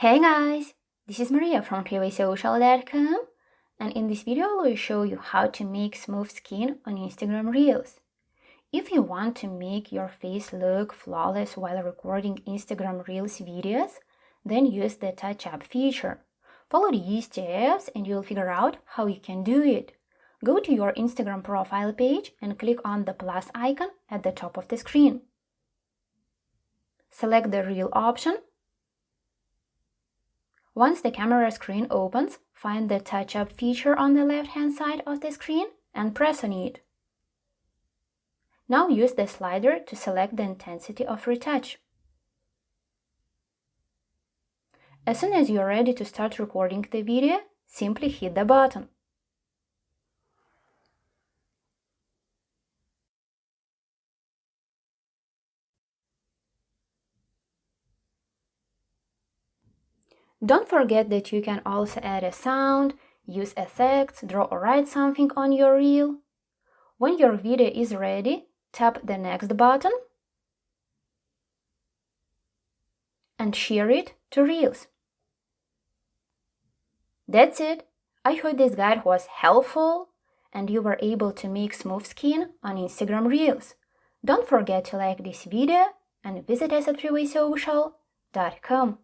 Hey guys, this is Maria from TreeWaySocial.com, and in this video I will show you how to make smooth skin on Instagram Reels. If you want to make your face look flawless while recording Instagram Reels videos, then use the touch-up feature. Follow these steps and you'll figure out how you can do it. Go to your Instagram profile page and click on the plus icon at the top of the screen. Select the Reel option. Once the camera screen opens, find the touch-up feature on the left-hand side of the screen and press on it. Now use the slider to select the intensity of retouch. As soon as you're ready to start recording the video, simply hit the button. Don't forget that you can also add a sound, use effects, draw or write something on your reel. When your video is ready, tap the next button and share it to Reels. That's it! I hope this guide was helpful and you were able to make smooth skin on Instagram Reels. Don't forget to like this video and visit us at TreeWaySocial.com.